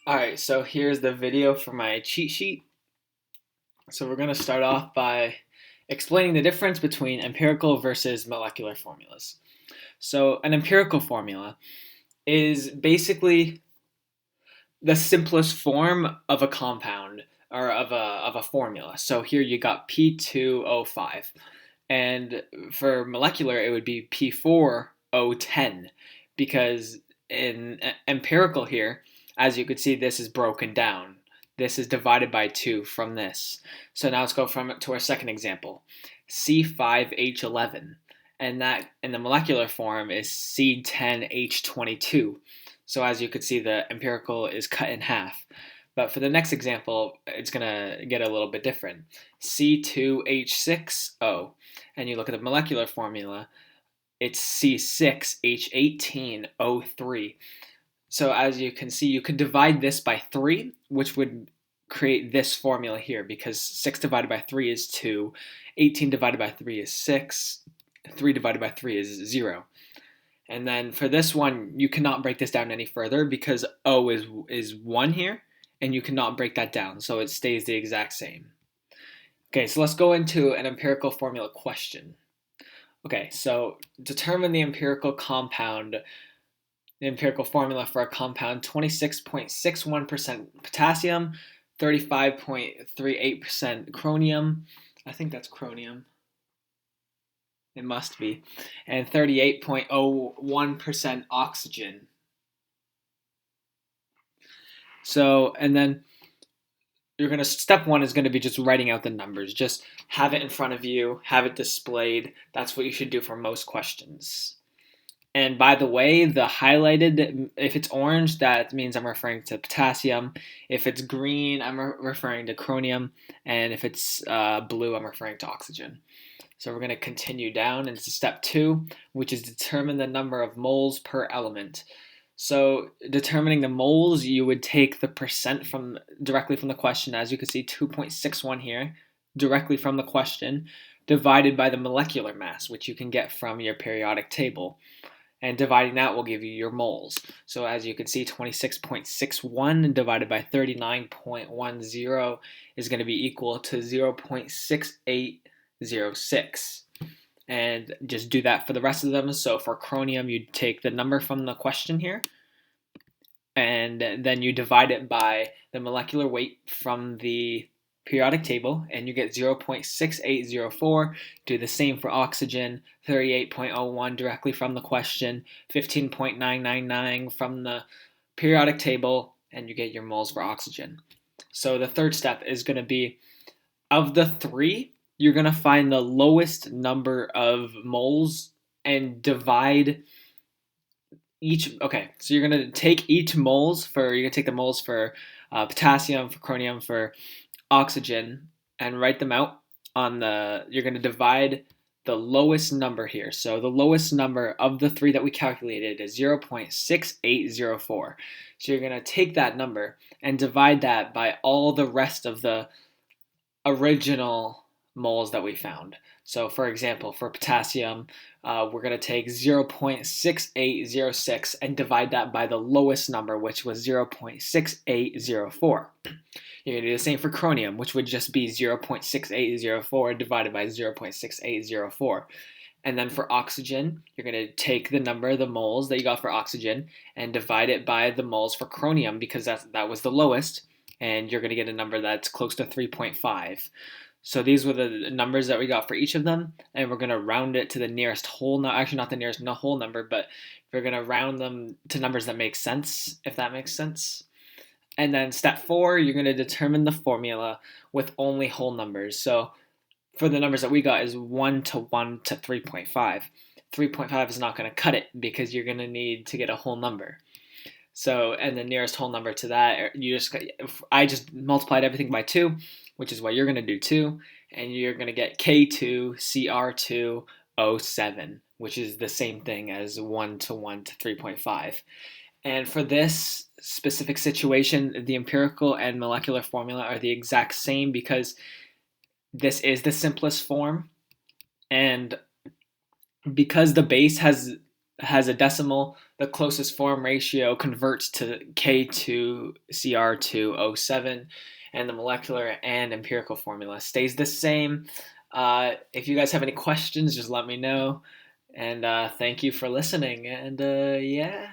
Alright, so here's the video for my cheat sheet. So we're going to start off by explaining the difference between empirical versus molecular formulas. So an empirical formula is basically the simplest form of a compound or of a formula. So here you got P2O5. And for molecular, it would be P4O10 because in empirical here, as you can see, this is broken down. This is divided by 2 from this. So now let's go to our second example, C5H11. And that in the molecular form is C10H22. So as you can see, the empirical is cut in half. But for the next example, it's going to get a little bit different. C2H6O. And you look at the molecular formula, it's C6H18O3. So as you can see, you could divide this by 3, which would create this formula here, because 6 divided by 3 is 2, 18 divided by 3 is 6, 3 divided by 3 is 0. And then for this one, you cannot break this down any further because O is 1 here, and you cannot break that down, so it stays the exact same. Okay, so let's go into an empirical formula question. Okay, so determine the empirical formula for a compound 26.61% potassium, 35.38% chromium. I think that's chromium. It must be. And 38.01% oxygen. So, and then step 1 is going to be just writing out the numbers. Just have it in front of you, have it displayed. That's what you should do for most questions. And by the way, the highlighted, if it's orange, that means I'm referring to potassium. If it's green, I'm referring to chromium. And if it's blue, I'm referring to oxygen. So we're going to continue down into step 2, which is determine the number of moles per element. So determining the moles, you would take the percent directly from the question. As you can see, 2.61 here, directly from the question, divided by the molecular mass, which you can get from your periodic table. And dividing that will give you your moles. So as you can see, 26.61 divided by 39.10 is going to be equal to 0.6806. And just do that for the rest of them. So for chromium, you take the number from the question here, and then you divide it by the molecular weight from the periodic table, and you get 0.6804. Do the same for oxygen, 38.01 directly from the question, 15.999 from the periodic table, and you get your moles for oxygen. So the third step is going to be, of the 3, you're going to find the lowest number of moles and divide each. Okay, so you're going to take you're going to take the moles for potassium, for chromium, for oxygen, and write them out you're going to divide the lowest number here. So the lowest number of the 3 that we calculated is 0.6804. So you're going to take that number and divide that by all the rest of the original moles that we found. So for example, for potassium, we're going to take 0.6806 and divide that by the lowest number, which was 0.6804. You're going to do the same for chromium, which would just be 0.6804 divided by 0.6804. And then for oxygen, you're going to take the moles that you got for oxygen, and divide it by the moles for chromium, because that was the lowest, and you're going to get a number that's close to 3.5. So these were the numbers that we got for each of them, and we're going to round it to the nearest whole number. Actually, not the nearest whole number, but we're going to round them to numbers that make sense, if that makes sense. And then step 4, you're going to determine the formula with only whole numbers. So for the numbers that we got is 1 to 1 to 3.5. 3.5 is not going to cut it because you're going to need to get a whole number. So, and the nearest whole number to that, I just multiplied everything by 2, which is what you're going to do too, and you're going to get K2CR2O7, which is the same thing as 1 to 1 to 3.5. And for this specific situation, the empirical and molecular formula are the exact same because this is the simplest form, and because the base has has a decimal, the closest form ratio converts to K2Cr2O7, and the molecular and empirical formula stays the same. If you guys have any questions, just let me know. And thank you for listening. And yeah.